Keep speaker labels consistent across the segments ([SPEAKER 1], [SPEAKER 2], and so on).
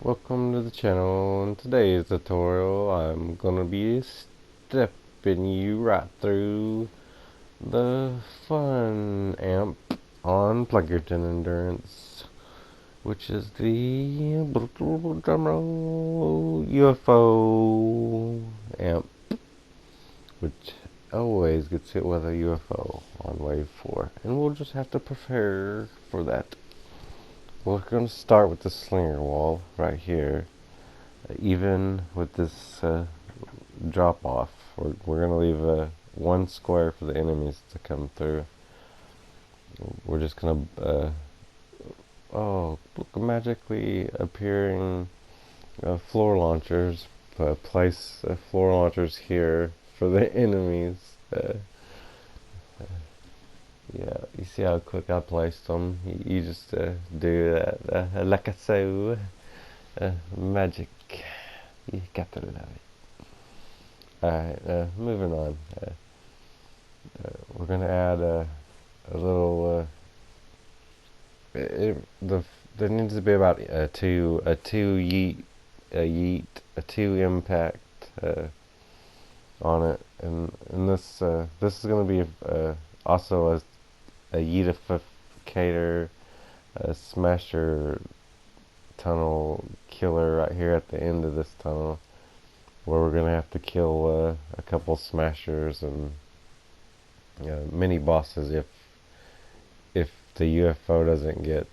[SPEAKER 1] Welcome to the channel. In today's tutorial I'm gonna be stepping you right through the fun amp on Plankerton Endurance, which is the drumroll UFO amp, which always gets hit with a UFO on wave 4, and we'll just have to prepare for that. We're going to start with the slinger wall right here. Even with this drop off, we're going to leave one square for the enemies to come through. We're just going to look, magically appearing floor launchers. Place floor launchers here for the enemies. Yeah, you see how quick I placed them? You just do that like so. Magic. You got to love it. Alright, moving on. We're going to add a little... there needs to be about a two impact on it. And this is going to be also a yeetificator, a smasher tunnel killer right here at the end of this tunnel, where we're gonna have to kill a couple smashers and mini bosses if the UFO doesn't get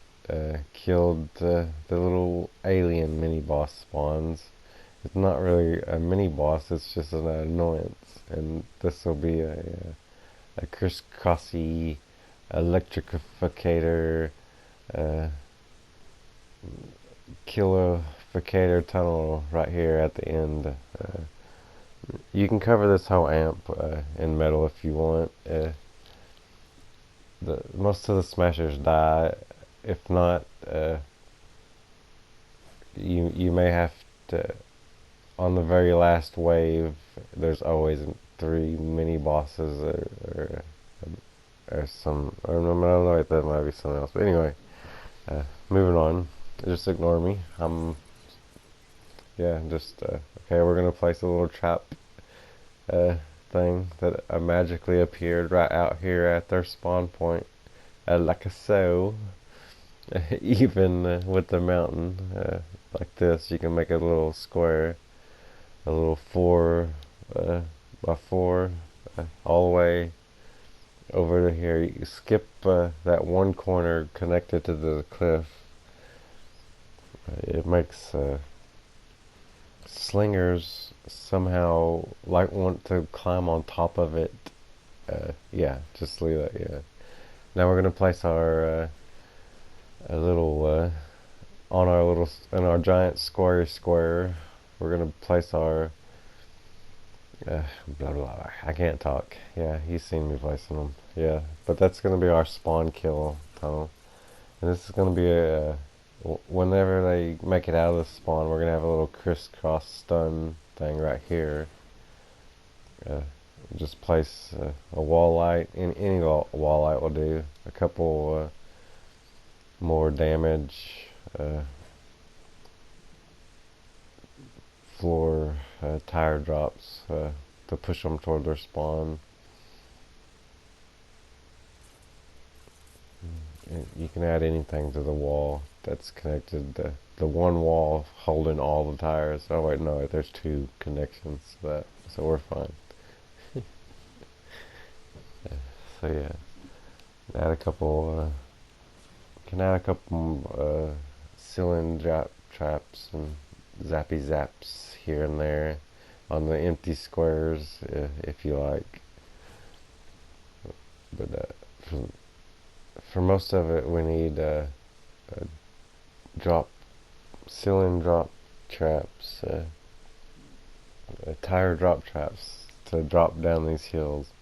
[SPEAKER 1] killed. The little alien mini boss spawns. It's not really a mini boss, it's just an annoyance, and this will be a crisscrossy electrificator killificator tunnel right here at the end. You can cover this whole amp in metal if you want. Most of the smashers die. If not, you may have to, on the very last wave, there's always 3 mini bosses or some, or no, I don't know, that might be something else. But anyway, moving on. Just ignore me. Okay, we're gonna place a little trap thing that magically appeared right out here at their spawn point, like so. Even with the mountain like this, you can make a little square, a little 4 by 4 all the way over to here. You skip that one corner connected to the cliff. It makes slingers somehow want to climb on top of it. Yeah, just leave that. Yeah. Now we're gonna place our a little on our little in our giant square. We're gonna place our blah blah. I can't talk. Yeah, he's seen me placing them. Yeah, but that's gonna be our spawn kill tunnel, and this is gonna be whenever they make it out of the spawn, we're gonna have a little crisscross stun thing right here. Just place a wall light. Any wall light will do. A couple more damage. Floor tire drops to push them toward their spawn. You can add anything to the wall that's connected. The one wall holding all the tires. Oh wait, no, there's 2 connections to that, so we're fine. So yeah, add a couple. Can add a couple ceiling drop traps and zappy zaps here and there on the empty squares if you like. But for most of it, we need ceiling drop traps, tire drop traps to drop down these hills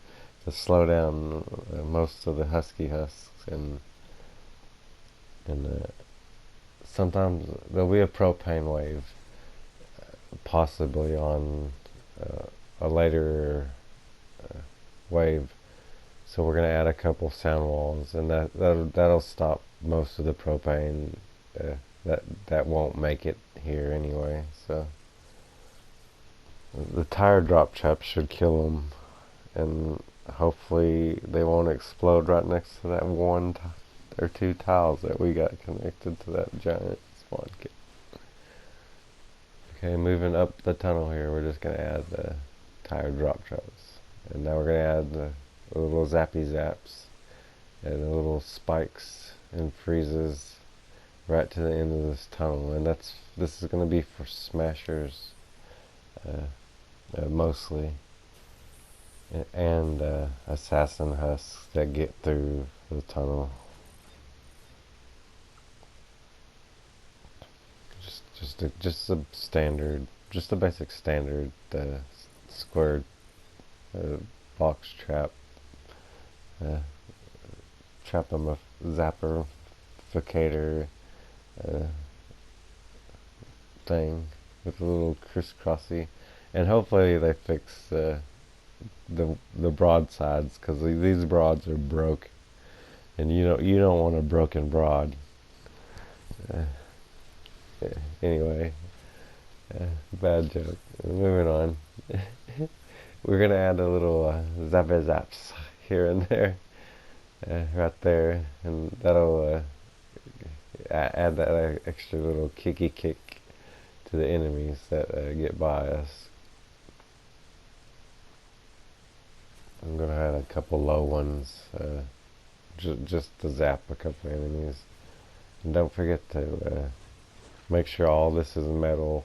[SPEAKER 1] to slow down most of the husky husks, and sometimes there'll be a propane wave, possibly on a later wave. So we're gonna add a couple sound walls, and that'll stop most of the propane that won't make it here anyway. So the tire drop trap should kill them, and hopefully they won't explode right next to that one or two tiles that we got connected to that giant spawn kit. Okay, moving up the tunnel here, we're just gonna add the tire drop traps, and now we're gonna add the little zappy zaps and the little spikes and freezes right to the end of this tunnel, and this is gonna be for smashers mostly, and assassin husks that get through the tunnel. Just a standard, just a basic standard square box trap. Trap them with zapper-ficator thing with a little crisscrossy, and hopefully they fix the broadsides, because these broads are broke, and you don't want a broken broad. Anyway, bad joke. Moving on. We're gonna add a little zappy zaps here and there, right there, and that'll add that extra little kicky kick to the enemies that get by us. I'm gonna add a couple low ones, just to zap a couple enemies. And don't forget to make sure all this is metal,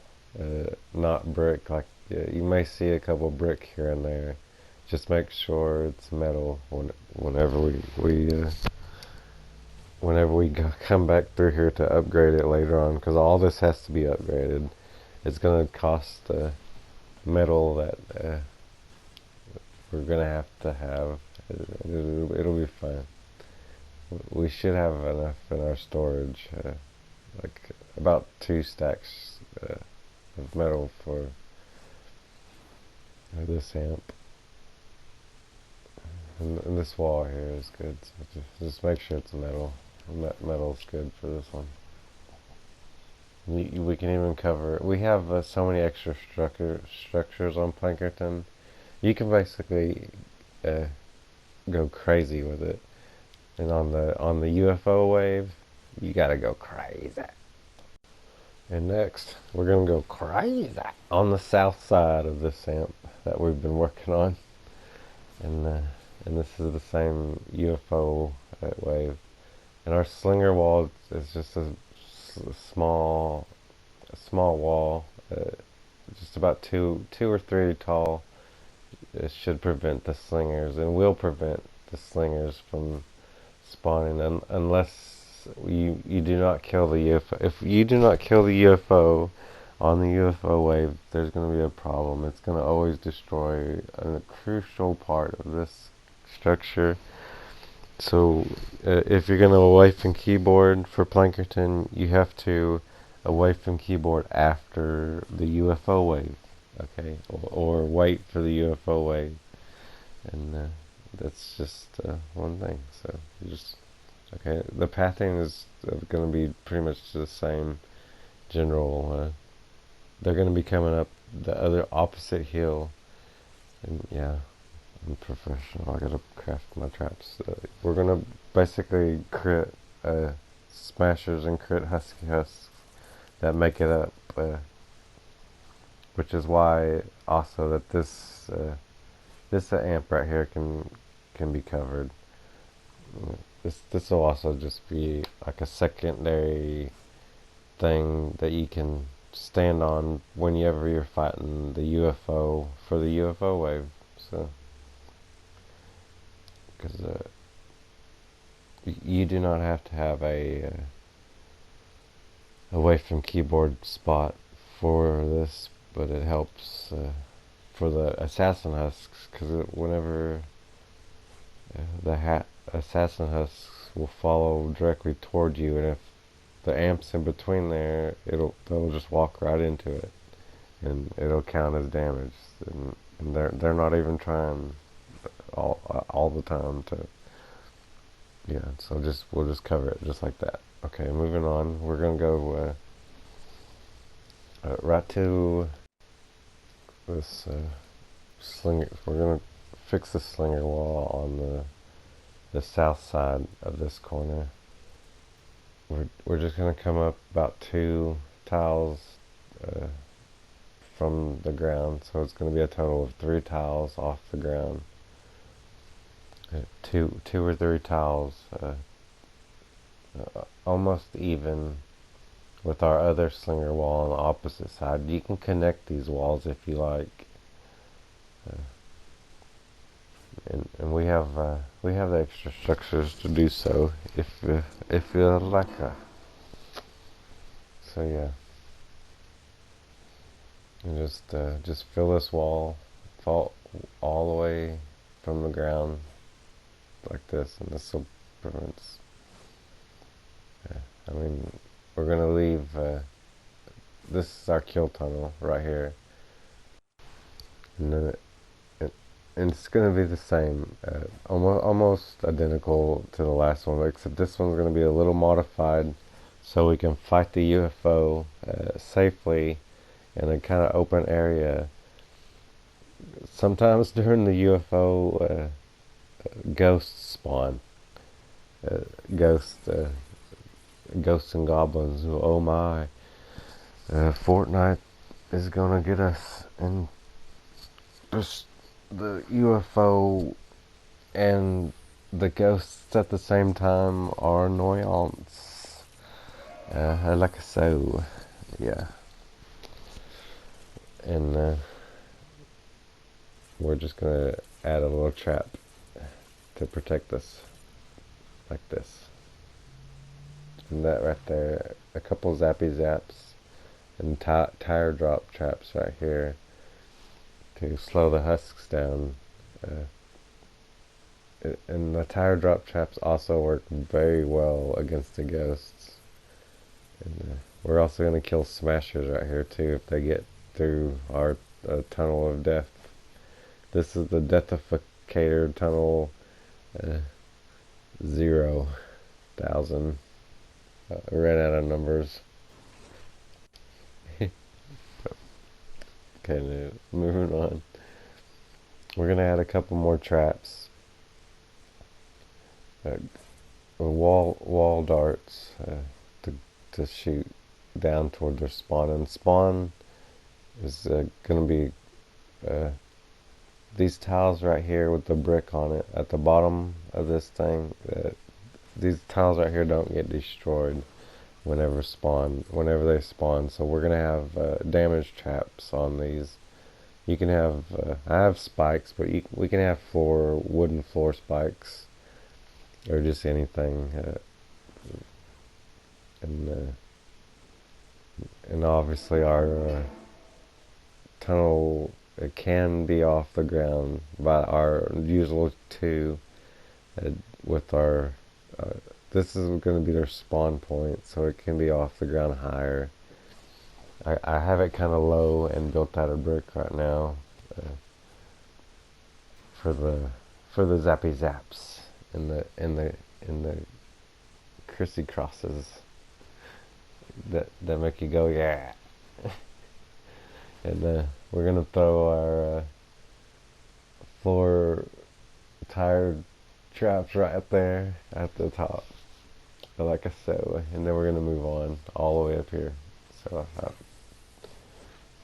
[SPEAKER 1] not brick. Like you may see a couple brick here and there. Just make sure it's metal whenever we come back through here to upgrade it later on, because all this has to be upgraded. It's gonna cost metal that we're gonna have to have. It'll be fine. We should have enough in our storage, like about 2 stacks of metal for this amp. And this wall here is good, so just make sure it's metal. Metal's good for this one. We can even cover. We have so many extra structures on Plankerton. You can basically go crazy with it. And on the UFO wave, you gotta go crazy. And next, we're gonna go crazy on the south side of this amp that we've been working on, and this is the same UFO wave. And our slinger wall is just a small wall, just about two or three tall. It should prevent the slingers, and will prevent the slingers from spawning unless you do not kill the UFO. If you do not kill the UFO on the UFO wave, there's going to be a problem. It's going to always destroy a crucial part of this structure. So if you're going to away from keyboard for Plankerton, you have to away from keyboard after the UFO wave, okay, or wait for the UFO wave, and that's just one thing. So you just okay. The pathing is going to be pretty much the same general. They're going to be coming up the other opposite hill, and yeah. I'm professional. I gotta craft my traps. We're gonna basically crit smashers and crit husky husks that make it up, which is why also that this amp right here can be covered. This will also just be like a secondary thing that you can stand on whenever you're fighting the UFO for the UFO wave. So. Because you do not have to have a away from keyboard spot for this, but it helps for the assassin husks, because whenever the assassin husks will follow directly toward you, and if the amp's in between there, they'll just walk right into it, and it'll count as damage, and they're not even trying all the time to, yeah. So we'll just cover it just like that. Okay, moving on. We're gonna go right to this slinger. We're gonna fix the slinger wall on the south side of this corner. We're just gonna come up about 2 tiles uh, from the ground, so it's gonna be a total of 3 tiles off the ground. Two or 3 tiles, almost even with our other slinger wall on the opposite side. You can connect these walls if you like, and we have the extra structures to do so if you like. So yeah, and just fill this wall all the way from the ground like this, and this will prevent. I mean, we're gonna leave. This is our kill tunnel right here, and then and it's gonna be the same, almost identical to the last one, except this one's gonna be a little modified, so we can fight the UFO safely in a kind of open area. Sometimes during the UFO ghosts spawn, uh, ghosts. Ghosts and goblins. Oh my! Fortnite is gonna get us, and just the UFO and the ghosts at the same time are annoyance. Like so, yeah. And we're just gonna add a little trap to protect us, like this. And that right there, a couple zappy zaps, and tire drop traps right here to slow the husks down. And the tire drop traps also work very well against the ghosts. And we're also going to kill smashers right here too if they get through our tunnel of death. This is the deathificator tunnel 0,000. I ran out of numbers. Okay, now, moving on. We're gonna add a couple more traps. Wall darts to shoot down toward their spawn. And spawn is gonna be these tiles right here with the brick on it at the bottom of this thing. These tiles right here don't get destroyed whenever they spawn. So we're gonna have damage traps on these. You can have I have spikes, but we can have wooden floor spikes, or just anything. And obviously our tunnel, it can be off the ground by our usual 2 with our this is going to be their spawn point, so it can be off the ground higher. I have it kind of low and built out of brick right now for the zappy zaps and the crissy crosses that make you go yeah. And we're gonna throw our floor tire traps right there at the top, like I said, and then we're gonna move on all the way up here. So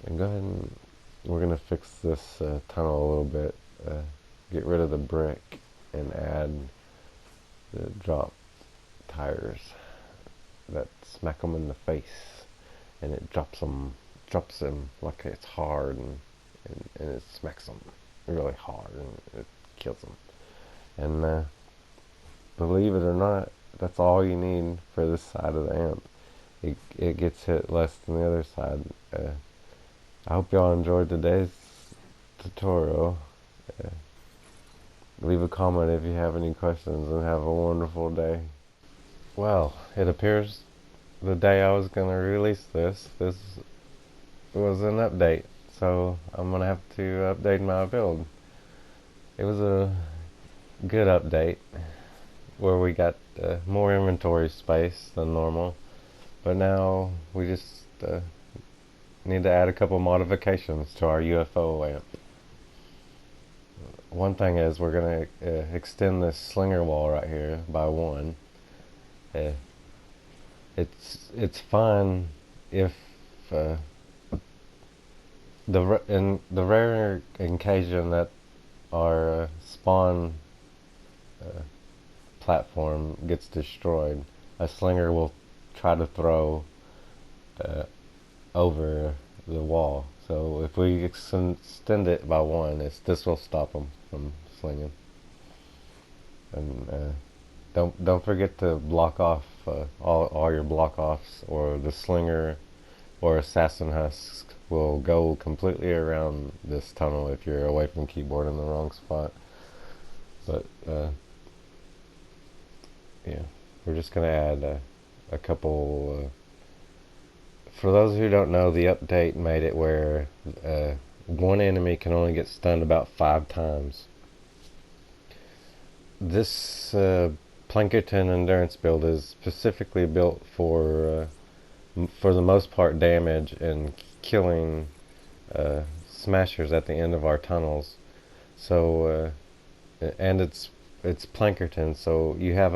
[SPEAKER 1] and go ahead and we're gonna fix this tunnel a little bit, get rid of the brick and add the drop tires that smack them in the face, and it drops them like it's hard, and it smacks them really hard, and it kills them. And believe it or not, that's all you need for this side of the amp. It gets hit less than the other side. I hope y'all enjoyed today's tutorial. Leave a comment if you have any questions, and have a wonderful day. Well, it appears the day I was going to release this was an update, so I'm going to have to update my build. It was a good update. where we got more inventory space than normal, but now we just need to add a couple modifications to our UFO lamp. One thing is we're going to extend this slinger wall right here by one. Uh, it's fine if uh, in the rare occasion that our spawn uh, platform gets destroyed, a slinger will try to throw uh, over the wall. So if we extend it by one, this will stop them from slinging. And don't forget to block off all your block offs, or the slinger or assassin husk will go completely around this tunnel if you're away from keyboard in the wrong spot. But yeah, we're just gonna add a couple. For those who don't know, the update made it where one enemy can only get stunned about 5 times. This Plankerton endurance build is specifically built for the most part, damage and killing smashers at the end of our tunnels. So, and it's Plankerton, so you have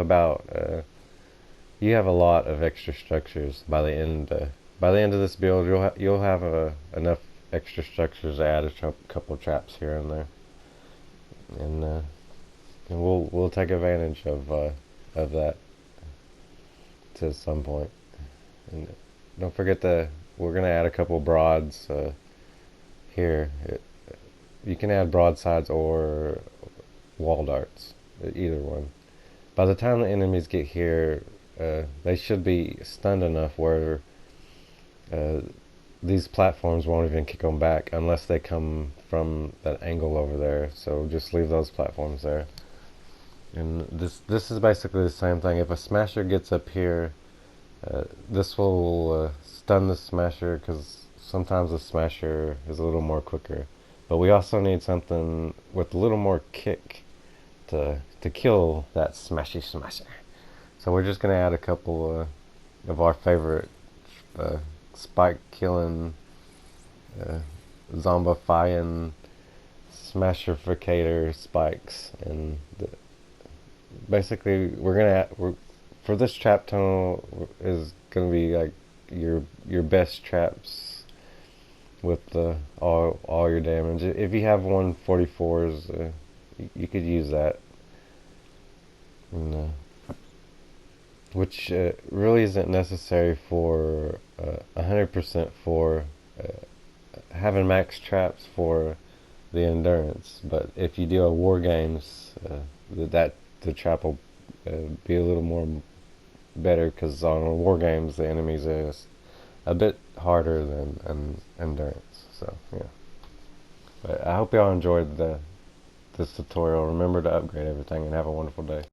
[SPEAKER 1] you have a lot of extra structures by the end. By the end of this build, you'll have enough extra structures to add a couple traps here and there, and we'll take advantage of that to some point. And don't forget we're gonna add a couple broads here. You can add broadsides or wall darts, either one. By the time the enemies get here, they should be stunned enough where these platforms won't even kick them back unless they come from that angle over there. So just leave those platforms there. And this is basically the same thing. If a smasher gets up here, this will stun the smasher, because sometimes the smasher is a little more quicker. But we also need something with a little more kick to kill that smasher. So we're just going to add a couple of our favorite spike killing, zombifying, smasherificator spikes. And basically for this trap tunnel is going to be like your best traps with all your damage. If you have 144s, you could use that. And, which really isn't necessary for 100% for having max traps for the endurance. But if you do a war games, the trap will be a little more better, because on war games the enemies is a bit harder than endurance. So yeah. But I hope y'all enjoyed this tutorial. Remember to upgrade everything and have a wonderful day.